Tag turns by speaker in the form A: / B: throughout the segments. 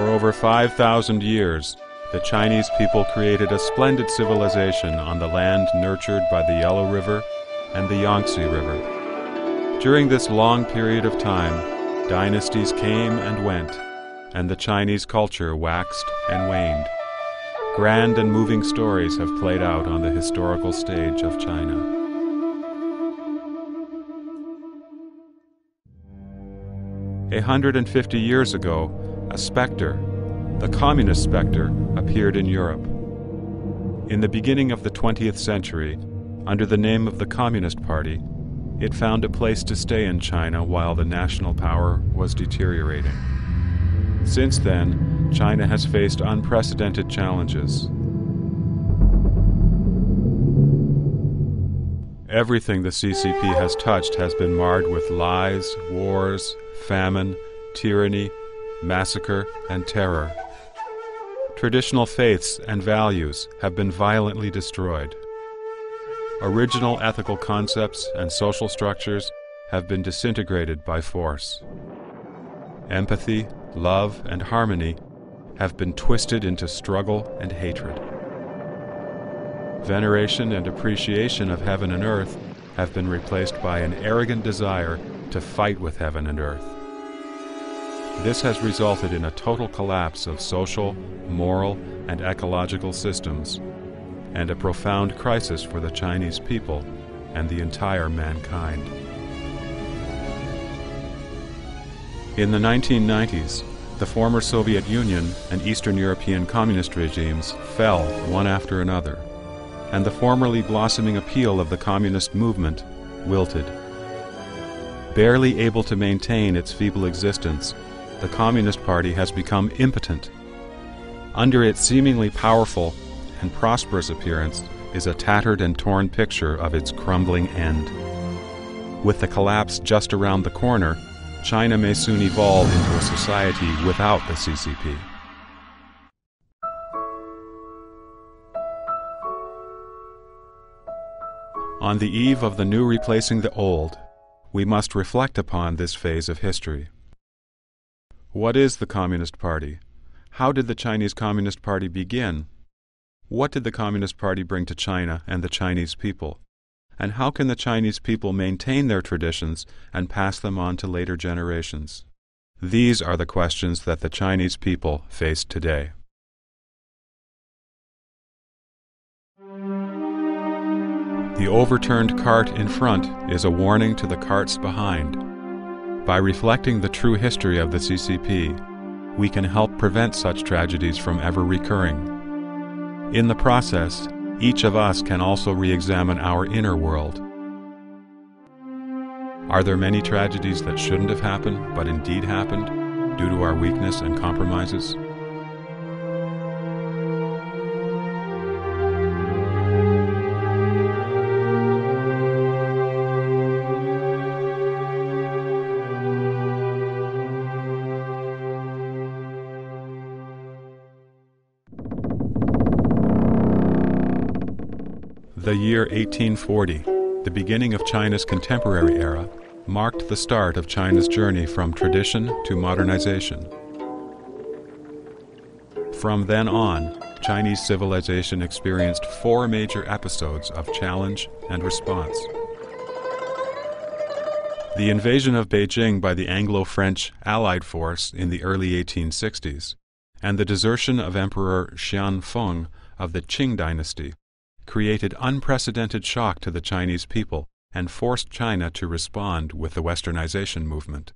A: For over 5,000 years, the Chinese people created a splendid civilization on the land nurtured by the Yellow River and the Yangtze River. During this long period of time, dynasties came and went, and the Chinese culture waxed and waned. Grand and moving stories have played out on the historical stage of China. A 150 years ago, a specter, the communist specter, appeared in Europe. In the beginning of the 20th century, under the name of the Communist Party, it found a place to stay in China while the national power was deteriorating. Since then, China has faced unprecedented challenges. Everything the CCP has touched has been marred with lies, wars, famine, tyranny, massacre, and terror. Traditional faiths and values have been violently destroyed. Original ethical concepts and social structures have been disintegrated by force. Empathy, love, and harmony have been twisted into struggle and hatred. Veneration and appreciation of heaven and earth have been replaced by an arrogant desire to fight with heaven and earth. This has resulted in a total collapse of social, moral, and ecological systems, and a profound crisis for the Chinese people and the entire mankind. In the 1990s, the former Soviet Union and Eastern European communist regimes fell one after another, and the formerly blossoming appeal of the communist movement wilted. Barely able to maintain its feeble existence, the Communist Party has become impotent. Under its seemingly powerful and prosperous appearance is a tattered and torn picture of its crumbling end. With the collapse just around the corner, China may soon evolve into a society without the CCP. On the eve of the new replacing the old, we must reflect upon this phase of history. What is the Communist Party? How did the Chinese Communist Party begin? What did the Communist Party bring to China and the Chinese people? And how can the Chinese people maintain their traditions and pass them on to later generations? These are the questions that the Chinese people face today. The overturned cart in front is a warning to the carts behind. By reflecting the true history of the CCP, we can help prevent such tragedies from ever recurring. In the process, each of us can also re-examine our inner world. Are there many tragedies that shouldn't have happened, but indeed happened, due to our weakness and compromises? The year 1840, the beginning of China's contemporary era, marked the start of China's journey from tradition to modernization. From then on, Chinese civilization experienced 4 major episodes of challenge and response. The invasion of Beijing by the Anglo-French Allied force in the early 1860s, and the desertion of Emperor Xianfeng of the Qing dynasty created unprecedented shock to the Chinese people and forced China to respond with the Westernization movement.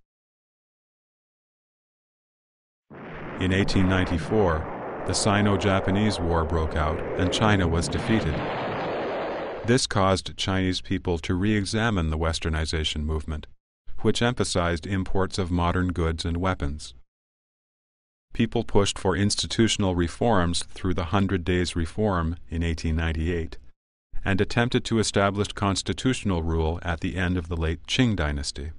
A: In 1894, the Sino-Japanese War broke out and China was defeated. This caused Chinese people to re-examine the Westernization movement, which emphasized imports of modern goods and weapons. People pushed for institutional reforms through the 100 Days Reform in 1898 and attempted to establish constitutional rule at the end of the late Qing dynasty.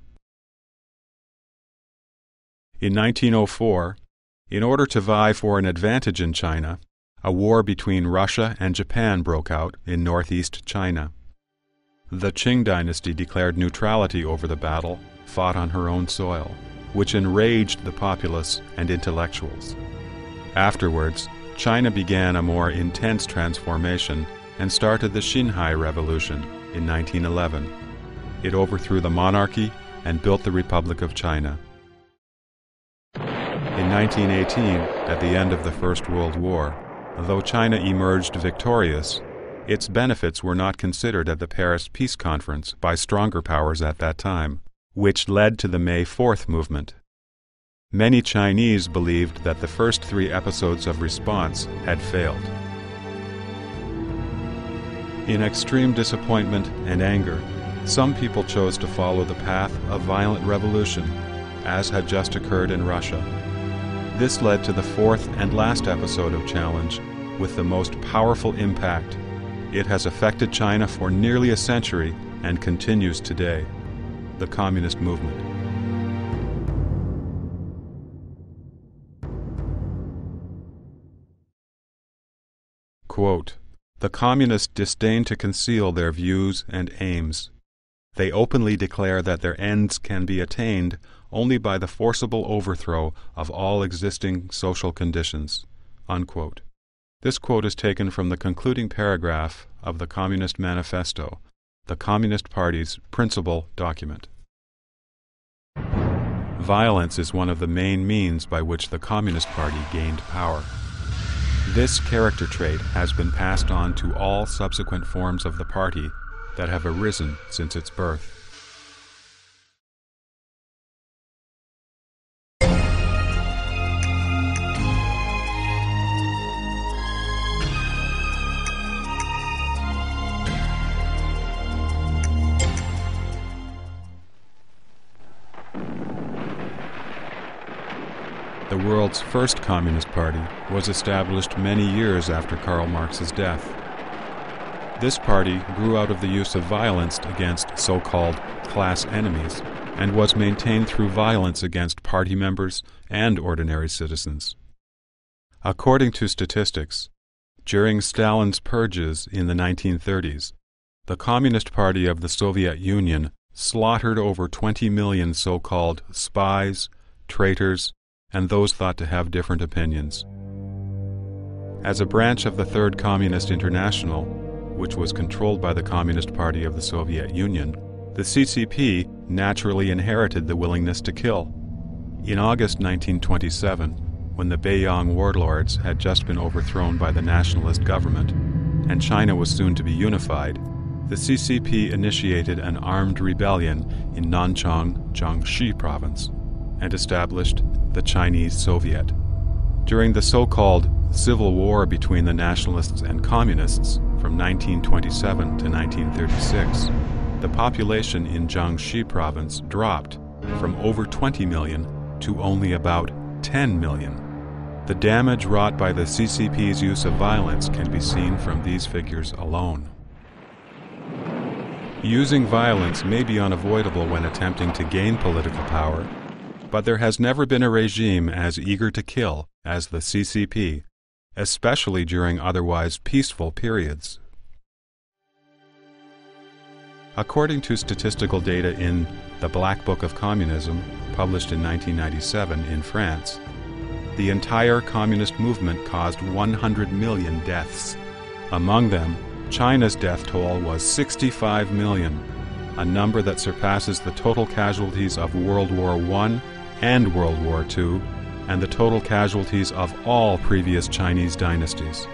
A: In 1904, in order to vie for an advantage in China, a war between Russia and Japan broke out in northeast China. The Qing dynasty declared neutrality over the battle fought on her own soil, which enraged the populace and intellectuals. Afterwards, China began a more intense transformation and started the Xinhai Revolution in 1911. It overthrew the monarchy and built the Republic of China. In 1918, at the end of the First World War, though China emerged victorious, its benefits were not considered at the Paris Peace Conference by stronger powers at that time, which led to the May 4th movement. Many Chinese believed that the first 3 episodes of response had failed. In extreme disappointment and anger, some people chose to follow the path of violent revolution, as had just occurred in Russia. This led to the 4th and last episode of challenge, with the most powerful impact. It has affected China for nearly a century and continues today: the Communist movement. Quote, "The Communists disdain to conceal their views and aims. They openly declare that their ends can be attained only by the forcible overthrow of all existing social conditions." Unquote. This quote is taken from the concluding paragraph of the Communist Manifesto, the Communist Party's principal document. Violence is one of the main means by which the Communist Party gained power. This character trait has been passed on to all subsequent forms of the party that have arisen since its birth. The world's first Communist Party was established many years after Karl Marx's death. This party grew out of the use of violence against so-called class enemies and was maintained through violence against party members and ordinary citizens. According to statistics, during Stalin's purges in the 1930s, the Communist Party of the Soviet Union slaughtered over 20 million so-called spies, traitors, and those thought to have different opinions. As a branch of the Third Communist International, which was controlled by the Communist Party of the Soviet Union, the CCP naturally inherited the willingness to kill. In August 1927, when the Beiyang warlords had just been overthrown by the nationalist government, and China was soon to be unified, the CCP initiated an armed rebellion in Nanchang, Jiangxi province, and established the Chinese Soviet. During the so-called Civil War between the nationalists and communists from 1927 to 1936, the population in Jiangxi province dropped from over 20 million to only about 10 million. The damage wrought by the CCP's use of violence can be seen from these figures alone. Using violence may be unavoidable when attempting to gain political power, but there has never been a regime as eager to kill as the CCP, especially during otherwise peaceful periods. According to statistical data in The Black Book of Communism, published in 1997 in France, the entire communist movement caused 100 million deaths. Among them, China's death toll was 65 million, a number that surpasses the total casualties of World War I and World War II, and the total casualties of all previous Chinese dynasties.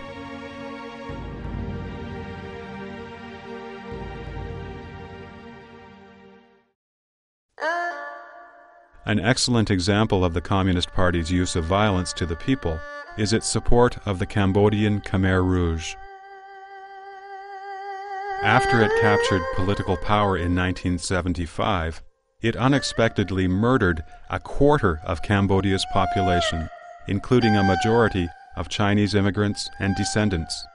A: An excellent example of the Communist Party's use of violence to the people is its support of the Cambodian Khmer Rouge. After it captured political power in 1975, it unexpectedly murdered a quarter of Cambodia's population, including a majority of Chinese immigrants and descendants.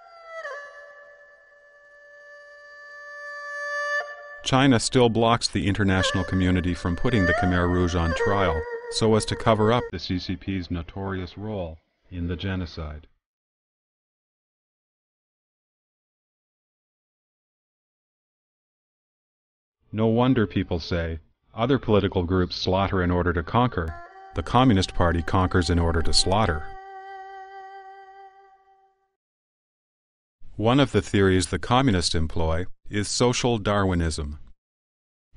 A: China still blocks the international community from putting the Khmer Rouge on trial so as to cover up the CCP's notorious role in the genocide. No wonder people say, other political groups slaughter in order to conquer. The Communist Party conquers in order to slaughter. One of the theories the communists employ is social Darwinism.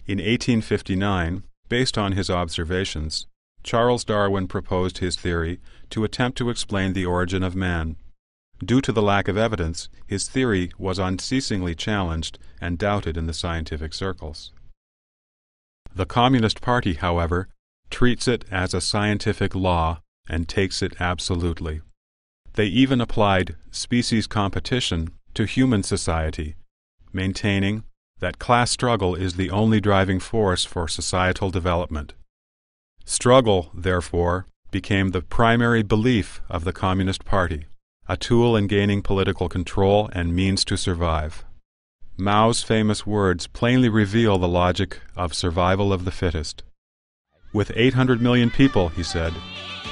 A: In 1859, based on his observations, Charles Darwin proposed his theory to attempt to explain the origin of man. Due to the lack of evidence, his theory was unceasingly challenged and doubted in the scientific circles. The Communist Party, however, treats it as a scientific law and takes it absolutely. They even applied species competition to human society, maintaining that class struggle is the only driving force for societal development. Struggle, therefore, became the primary belief of the Communist Party, a tool in gaining political control and means to survive. Mao's famous words plainly reveal the logic of survival of the fittest. With 800 million people, he said,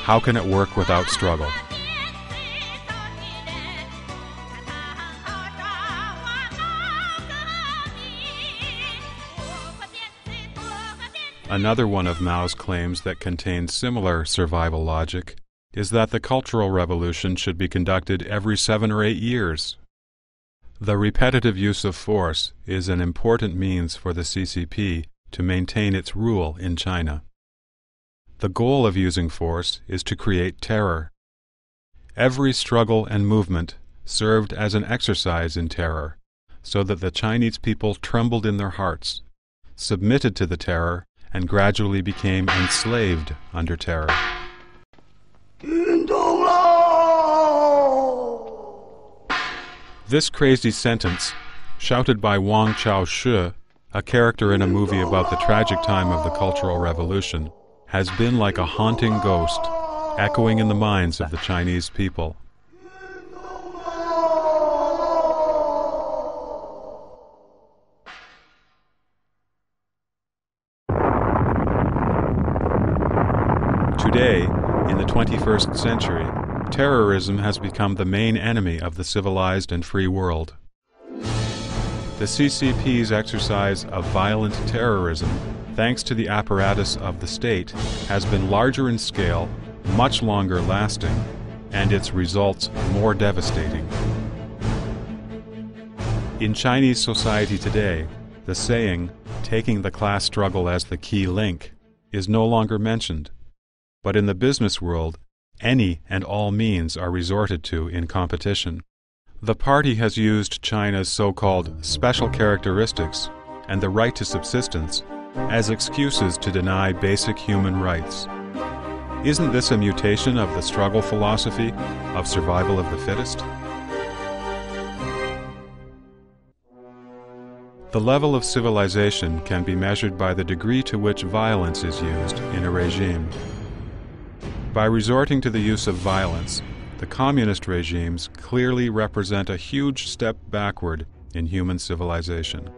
A: how can it work without struggle? Another one of Mao's claims that contains similar survival logic is that the Cultural Revolution should be conducted every 7 or 8 years. The repetitive use of force is an important means for the CCP to maintain its rule in China. The goal of using force is to create terror. Every struggle and movement served as an exercise in terror, so that the Chinese people trembled in their hearts, submitted to the terror, and gradually became enslaved under terror. This crazy sentence, shouted by Wang Chao-shi, a character in a movie about the tragic time of the Cultural Revolution, has been like a haunting ghost, echoing in the minds of the Chinese people. Today, in the 21st century, terrorism has become the main enemy of the civilized and free world. The CCP's exercise of violent terrorism, thanks to the apparatus of the state, has been larger in scale, much longer lasting, and its results more devastating. In Chinese society today, the saying, "taking the class struggle as the key link," is no longer mentioned. But in the business world, any and all means are resorted to in competition. The party has used China's so-called special characteristics and the right to subsistence as excuses to deny basic human rights. Isn't this a mutation of the struggle philosophy of survival of the fittest? The level of civilization can be measured by the degree to which violence is used in a regime. By resorting to the use of violence, the communist regimes clearly represent a huge step backward in human civilization.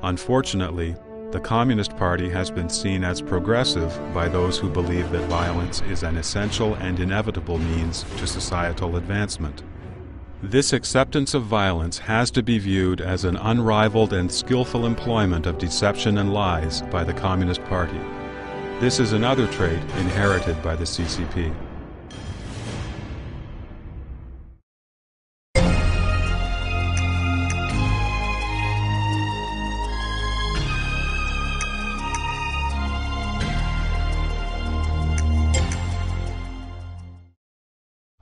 A: Unfortunately, the Communist Party has been seen as progressive by those who believe that violence is an essential and inevitable means to societal advancement. This acceptance of violence has to be viewed as an unrivaled and skillful employment of deception and lies by the Communist Party. This is another trait inherited by the CCP.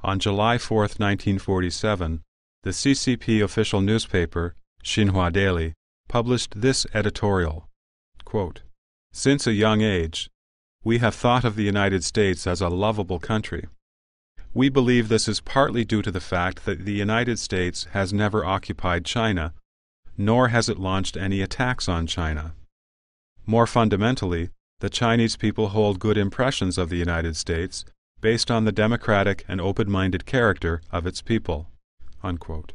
A: On July 4, 1947, the CCP official newspaper, Xinhua Daily, published this editorial, quote, "Since a young age, we have thought of the United States as a lovable country. We believe this is partly due to the fact that the United States has never occupied China, nor has it launched any attacks on China. More fundamentally, the Chinese people hold good impressions of the United States based on the democratic and open-minded character of its people." Unquote.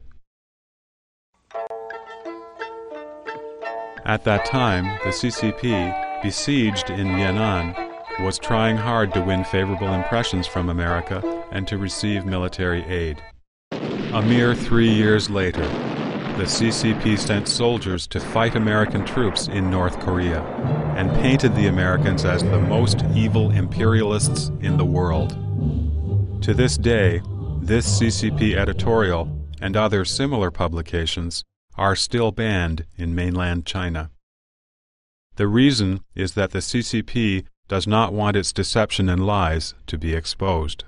A: At that time, the CCP, besieged in Yan'an, was trying hard to win favorable impressions from America and to receive military aid. A mere 3 years later, the CCP sent soldiers to fight American troops in North Korea and painted the Americans as the most evil imperialists in the world. To this day, this CCP editorial and other similar publications are still banned in mainland China. The reason is that the CCP does not want its deception and lies to be exposed.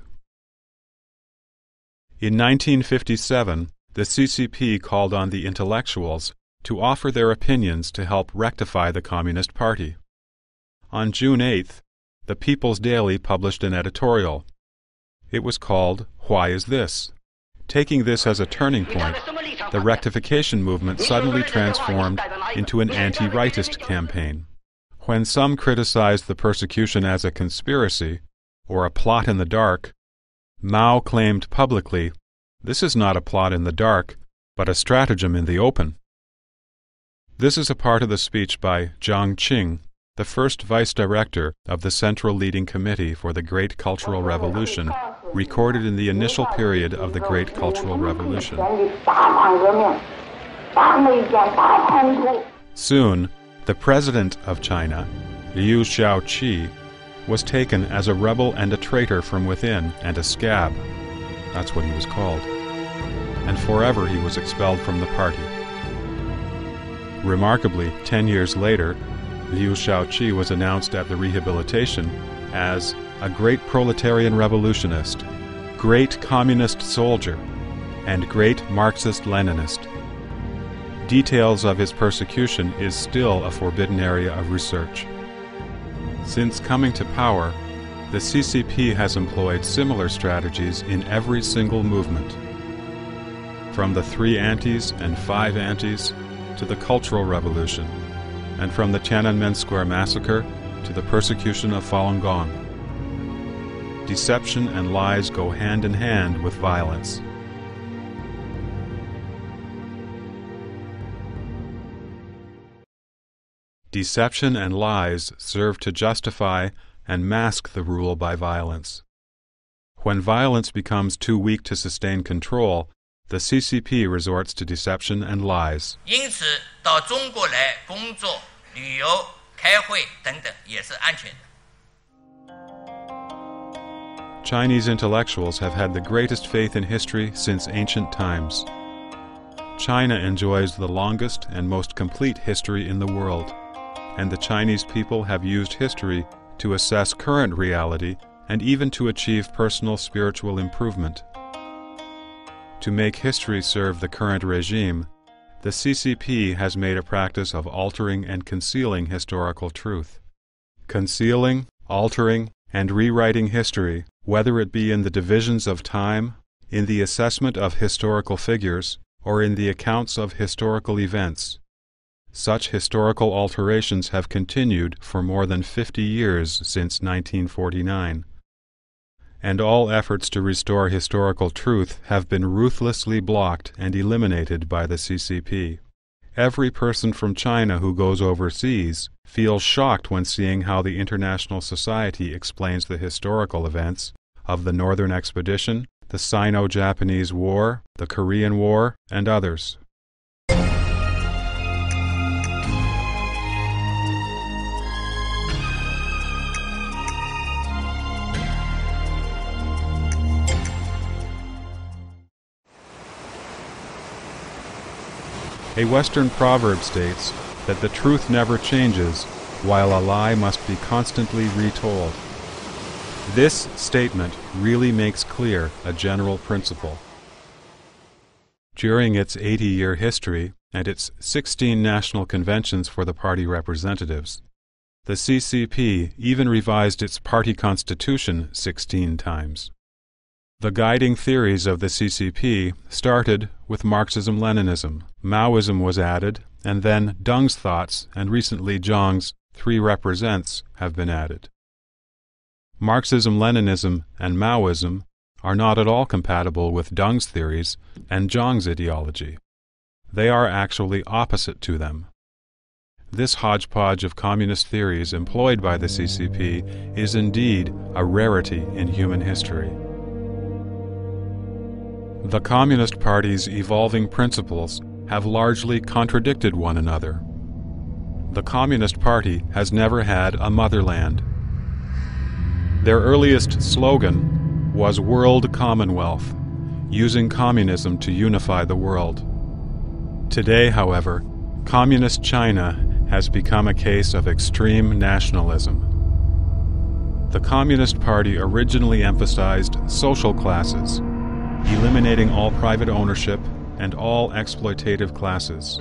A: In 1957, the CCP called on the intellectuals to offer their opinions to help rectify the Communist Party. On June 8th, the People's Daily published an editorial. It was called, "Why is This?" Taking this as a turning point, the rectification movement suddenly transformed into an anti-rightist campaign. When some criticized the persecution as a conspiracy, or a plot in the dark, Mao claimed publicly, "This is not a plot in the dark, but a stratagem in the open." This is a part of the speech by Jiang Qing, the first vice director of the Central Leading Committee for the Great Cultural Revolution, recorded in the initial period of the Great Cultural Revolution. Soon, the president of China, Liu Shaoqi, was taken as a rebel and a traitor from within and a scab. That's what he was called. And forever he was expelled from the party. Remarkably, 10 years later, Liu Shaoqi was announced at the rehabilitation as a great proletarian revolutionist, great communist soldier, and great Marxist-Leninist. Details of his persecution is still a forbidden area of research. Since coming to power, the CCP has employed similar strategies in every single movement. From the 3 antis and 5 antis to the Cultural Revolution, and from the Tiananmen Square massacre to the persecution of Falun Gong. Deception and lies go hand in hand with violence. Deception and lies serve to justify and mask the rule by violence. When violence becomes too weak to sustain control, the CCP resorts to deception and lies.
B: 因此，到中国来工作、旅游、开会等等也是安全的。
A: Chinese intellectuals have had the greatest faith in history since ancient times. China enjoys the longest and most complete history in the world, and the Chinese people have used history to assess current reality and even to achieve personal spiritual improvement. To make history serve the current regime, the CCP has made a practice of altering and concealing historical truth. Concealing, altering, and rewriting history, whether it be in the divisions of time, in the assessment of historical figures, or in the accounts of historical events. Such historical alterations have continued for more than 50 years since 1949. And all efforts to restore historical truth have been ruthlessly blocked and eliminated by the CCP. Every person from China who goes overseas feels shocked when seeing how the international society explains the historical events of the Northern Expedition, the Sino-Japanese War, the Korean War, and others. A Western proverb states that the truth never changes, while a lie must be constantly retold. This statement really makes clear a general principle. During its 80-year history and its 16 national conventions for the party representatives, the CCP even revised its party constitution 16 times. The guiding theories of the CCP started with Marxism-Leninism. Maoism was added, and then Deng's thoughts and recently Zhang's 3 represents have been added. Marxism-Leninism and Maoism are not at all compatible with Deng's theories and Zhang's ideology. They are actually opposite to them. This hodgepodge of communist theories employed by the CCP is indeed a rarity in human history. The Communist Party's evolving principles have largely contradicted one another. The Communist Party has never had a motherland. Their earliest slogan was World Commonwealth, using communism to unify the world. Today, however, Communist China has become a case of extreme nationalism. The Communist Party originally emphasized social classes, eliminating all private ownership and all exploitative classes.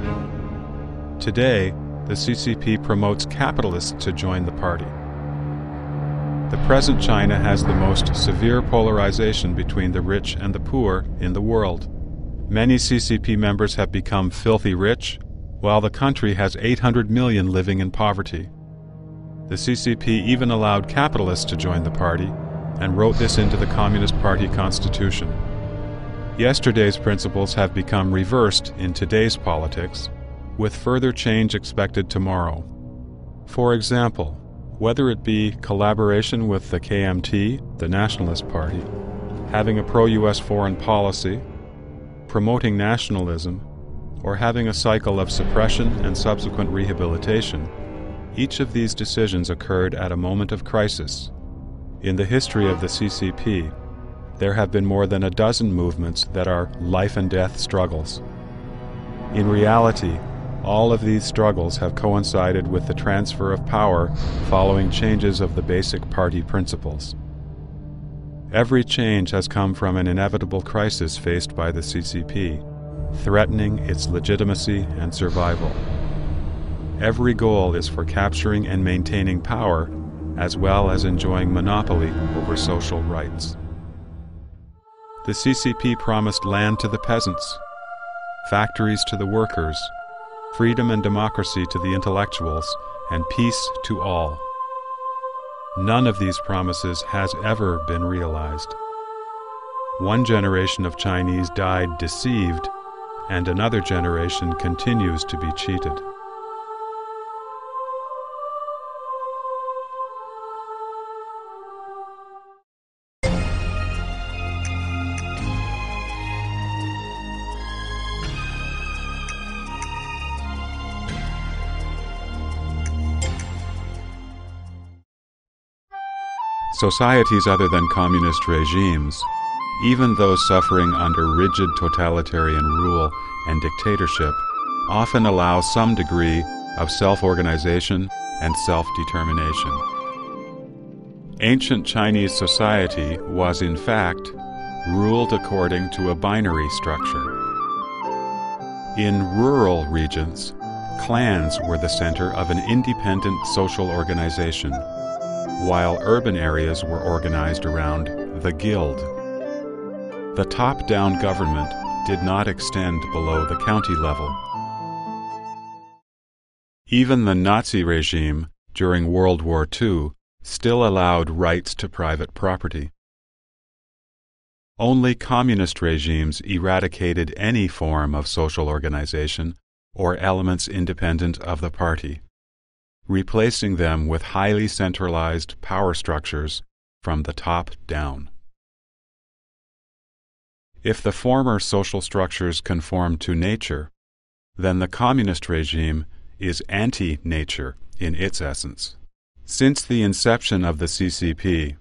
A: Today, the CCP promotes capitalists to join the party. The present China has the most severe polarization between the rich and the poor in the world. Many CCP members have become filthy rich, while the country has 800 million living in poverty. The CCP even allowed capitalists to join the party and wrote this into the Communist Party constitution. Yesterday's principles have become reversed in today's politics, with further change expected tomorrow. For example, whether it be collaboration with the KMT, the Nationalist Party, having a pro-US foreign policy, promoting nationalism, or having a cycle of suppression and subsequent rehabilitation, each of these decisions occurred at a moment of crisis. In the history of the CCP, there have been more than a dozen movements that are life and death struggles. In reality, all of these struggles have coincided with the transfer of power following changes of the basic party principles. Every change has come from an inevitable crisis faced by the CCP, threatening its legitimacy and survival. Every goal is for capturing and maintaining power, as well as enjoying monopoly over social rights. The CCP promised land to the peasants, factories to the workers, freedom and democracy to the intellectuals, and peace to all. None of these promises has ever been realized. One generation of Chinese died deceived, and another generation continues to be cheated. Societies other than communist regimes, even those suffering under rigid totalitarian rule and dictatorship, often allow some degree of self-organization and self-determination. Ancient Chinese society was, in fact, ruled according to a binary structure. In rural regions, clans were the center of an independent social organization, while urban areas were organized around the guild. The top-down government did not extend below the county level. Even the Nazi regime during World War II still allowed rights to private property. Only communist regimes eradicated any form of social organization or elements independent of the party, replacing them with highly centralized power structures from the top down. If the former social structures conform to nature, then the communist regime is anti-nature in its essence. Since the inception of the CCP,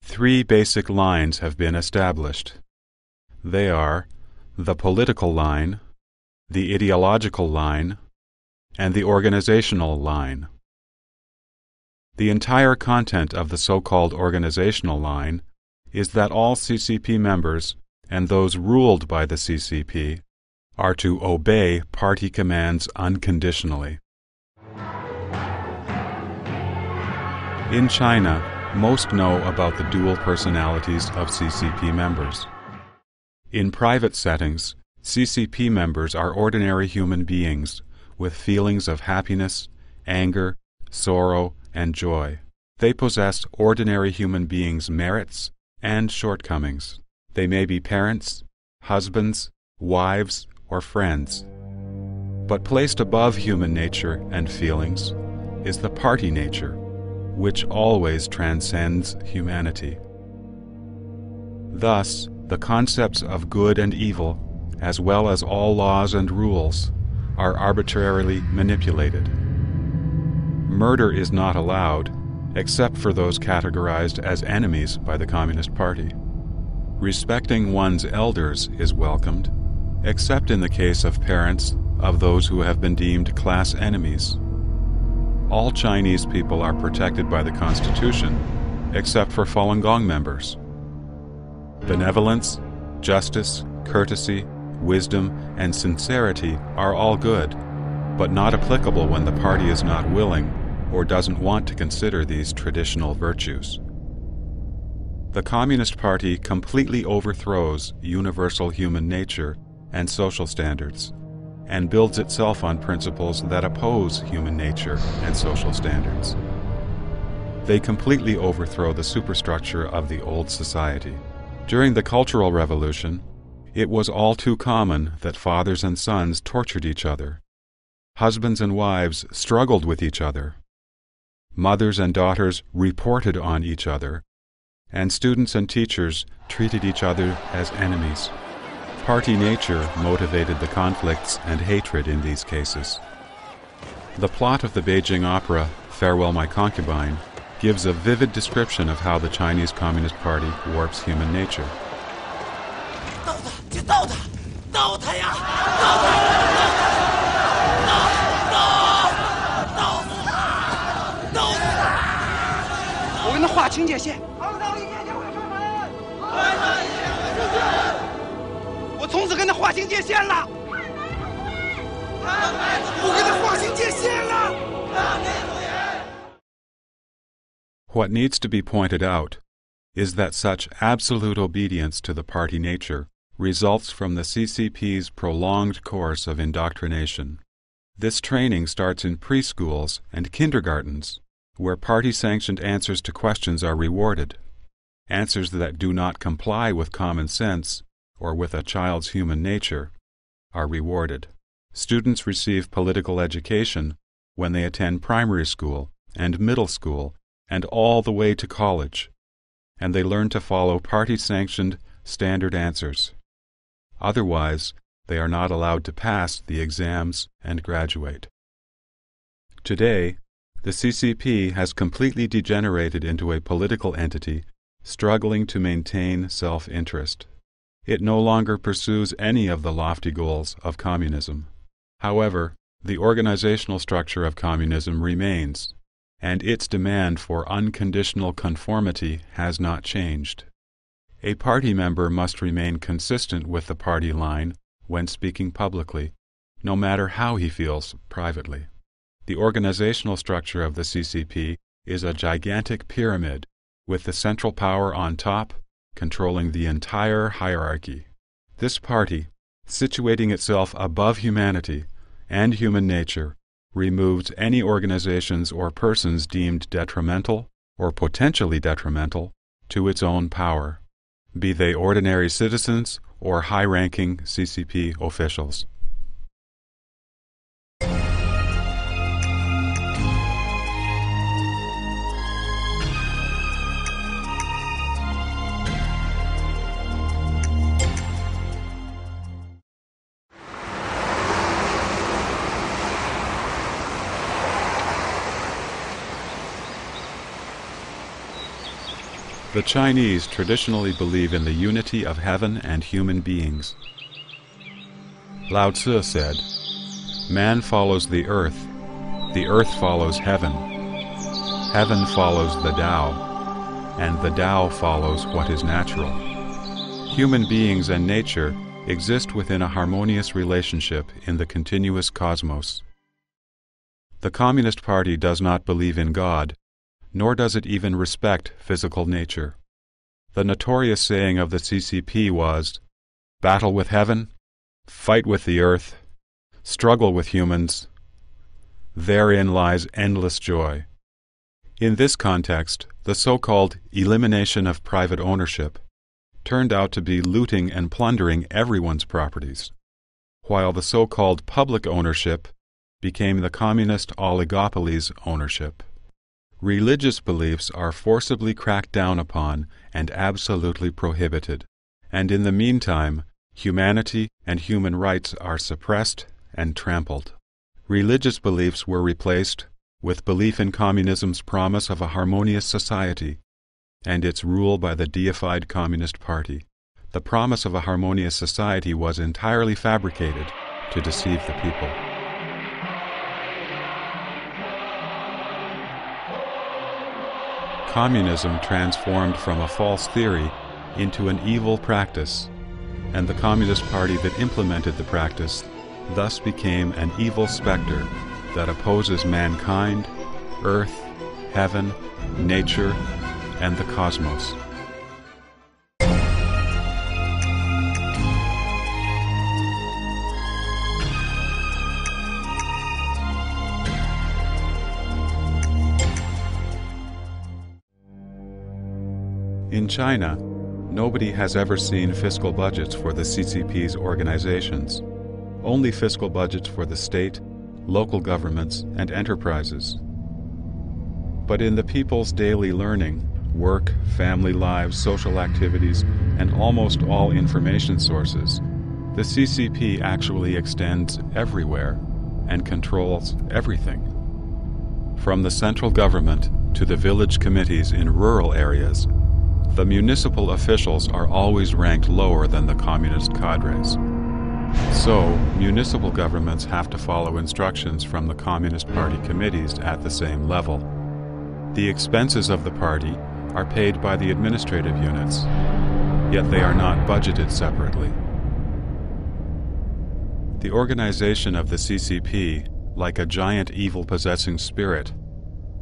A: 3 basic lines have been established. They are the political line, the ideological line, and the organizational line. The entire content of the so-called organizational line is that all CCP members and those ruled by the CCP are to obey party commands unconditionally. In China, most know about the dual personalities of CCP members. In private settings, CCP members are ordinary human beings with feelings of happiness, anger, sorrow, and joy. They possess ordinary human beings' merits and shortcomings. They may be parents, husbands, wives, or friends. But placed above human nature and feelings is the party nature, which always transcends humanity. Thus, the concepts of good and evil, as well as all laws and rules, are arbitrarily manipulated. Murder is not allowed, except for those categorized as enemies by the Communist Party. Respecting one's elders is welcomed, except in the case of parents of those who have been deemed class enemies. All Chinese people are protected by the Constitution, except for Falun Gong members. Benevolence, justice, courtesy, wisdom, and sincerity are all good, but not applicable when the party is not willing or doesn't want to consider these traditional virtues. The Communist Party completely overthrows universal human nature and social standards, and builds itself on principles that oppose human nature and social standards. They completely overthrow the superstructure of the old society. During the Cultural Revolution, it was all too common that fathers and sons tortured each other. Husbands and wives struggled with each other. Mothers and daughters reported on each other, and students and teachers treated each other as enemies. Party nature motivated the conflicts and hatred in these cases. The plot of the Beijing opera, Farewell My Concubine, gives a vivid description of how the Chinese Communist Party warps human nature. What needs to be pointed out is that such absolute obedience to the party nature results from the CCP's prolonged course of indoctrination. This training starts in preschools and kindergartens, where party-sanctioned answers to questions are rewarded. Answers that do not comply with common sense or with a child's human nature are rewarded. Students receive political education when they attend primary school and middle school and all the way to college, and they learn to follow party-sanctioned standard answers. Otherwise, they are not allowed to pass the exams and graduate. Today, the CCP has completely degenerated into a political entity struggling to maintain self-interest. It no longer pursues any of the lofty goals of communism. However, the organizational structure of communism remains, and its demand for unconditional conformity has not changed. A party member must remain consistent with the party line when speaking publicly, no matter how he feels privately. The organizational structure of the CCP is a gigantic pyramid, with the central power on top controlling the entire hierarchy. This party, situating itself above humanity and human nature, removes any organizations or persons deemed detrimental or potentially detrimental to its own power, be they ordinary citizens or high-ranking CCP officials. The Chinese traditionally believe in the unity of heaven and human beings. Lao Tzu said, "Man follows the earth follows heaven. Heaven follows the Tao, and the Tao follows what is natural." Human beings and nature exist within a harmonious relationship in the continuous cosmos. The Communist Party does not believe in God, nor does it even respect physical nature. The notorious saying of the CCP was, "Battle with heaven, fight with the earth, struggle with humans. Therein lies endless joy." In this context, the so-called elimination of private ownership turned out to be looting and plundering everyone's properties, while the so-called public ownership became the communist oligopoly's ownership. Religious beliefs are forcibly cracked down upon and absolutely prohibited, and in the meantime, humanity and human rights are suppressed and trampled. Religious beliefs were replaced with belief in communism's promise of a harmonious society and its rule by the deified Communist Party, the promise of a harmonious society was entirely fabricated to deceive the people. Communism transformed from a false theory into an evil practice, and the Communist Party that implemented the practice thus became an evil specter that opposes mankind, earth, heaven, nature, and the cosmos. In China, nobody has ever seen fiscal budgets for the CCP's organizations, only fiscal budgets for the state, local governments, and enterprises. But in the people's daily learning, work, family lives, social activities, and almost all information sources, the CCP actually extends everywhere and controls everything. From the central government to the village committees in rural areas, the municipal officials are always ranked lower than the communist cadres. So, municipal governments have to follow instructions from the Communist Party committees at the same level. The expenses of the party are paid by the administrative units, yet they are not budgeted separately. The organization of the CCP, like a giant evil-possessing spirit,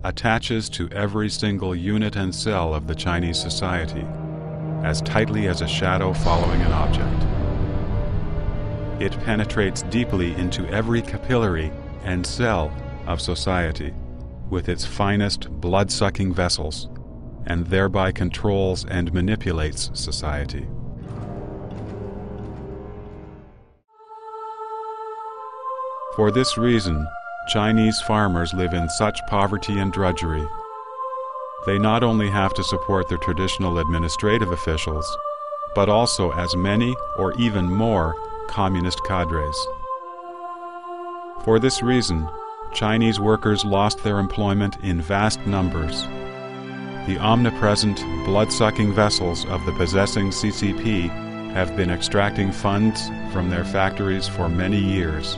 A: attaches to every single unit and cell of the Chinese society, as tightly as a shadow following an object. It penetrates deeply into every capillary and cell of society with its finest blood-sucking vessels, and thereby controls and manipulates society. For this reason, Chinese farmers live in such poverty and drudgery. They not only have to support their traditional administrative officials, but also as many or even more communist cadres. For this reason, Chinese workers lost their employment in vast numbers. The omnipresent, blood-sucking vessels of the possessing CCP have been extracting funds from their factories for many years.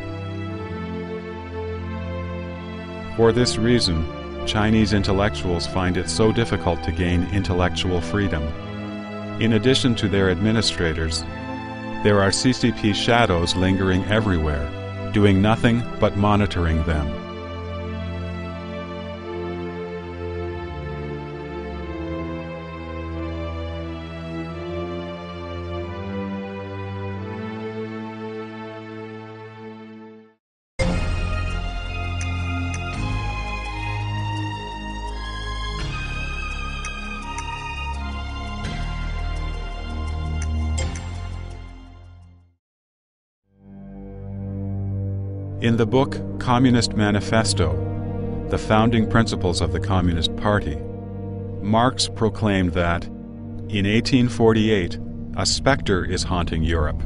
A: For this reason, Chinese intellectuals find it so difficult to gain intellectual freedom. In addition to their administrators, there are CCP shadows lingering everywhere, doing nothing but monitoring them. In the book Communist Manifesto, the founding principles of the Communist Party, Marx proclaimed that, in 1848, a specter is haunting Europe,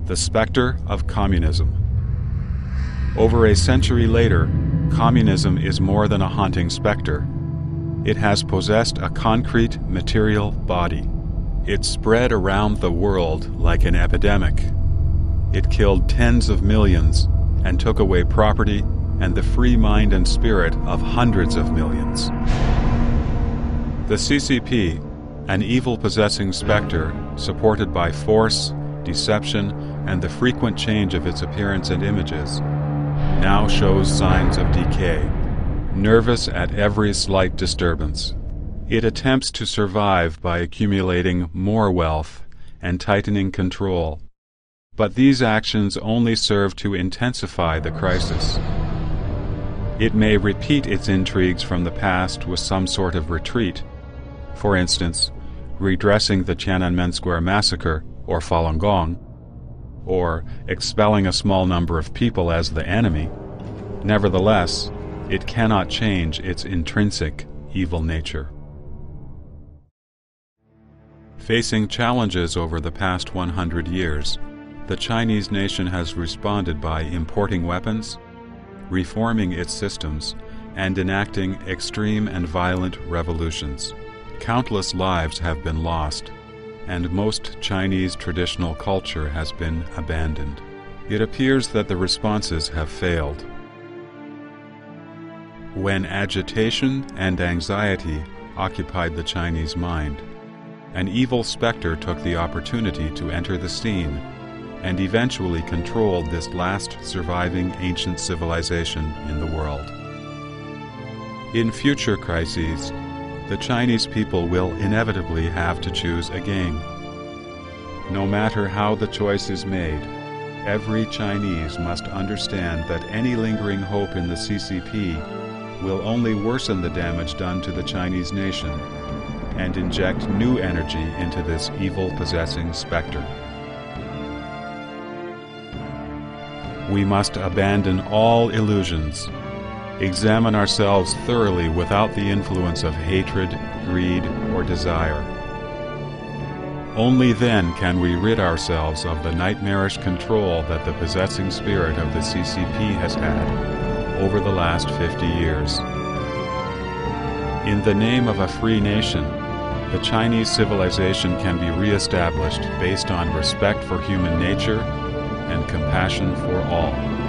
A: the specter of communism. Over a century later, communism is more than a haunting specter. It has possessed a concrete, material body. It spread around the world like an epidemic. It killed tens of millions and took away property and the free mind and spirit of hundreds of millions. The CCP, an evil-possessing specter supported by force, deception, and the frequent change of its appearance and images, now shows signs of decay, nervous at every slight disturbance. It attempts to survive by accumulating more wealth and tightening control. But these actions only serve to intensify the crisis. It may repeat its intrigues from the past with some sort of retreat, for instance, redressing the Tiananmen Square massacre or Falun Gong, or expelling a small number of people as the enemy. Nevertheless, it cannot change its intrinsic evil nature. Facing challenges over the past 100 years, the Chinese nation has responded by importing weapons, reforming its systems, and enacting extreme and violent revolutions. Countless lives have been lost, and most Chinese traditional culture has been abandoned. It appears that the responses have failed. When agitation and anxiety occupied the Chinese mind, an evil spectre took the opportunity to enter the scene and eventually controlled this last surviving ancient civilization in the world. In future crises, the Chinese people will inevitably have to choose again. No matter how the choice is made, every Chinese must understand that any lingering hope in the CCP will only worsen the damage done to the Chinese nation and inject new energy into this evil-possessing spectre. We must abandon all illusions, examine ourselves thoroughly without the influence of hatred, greed, or desire. Only then can we rid ourselves of the nightmarish control that the possessing spirit of the CCP has had over the last 50 years. In the name of a free nation, the Chinese civilization can be re-established based on respect for human nature and compassion for all.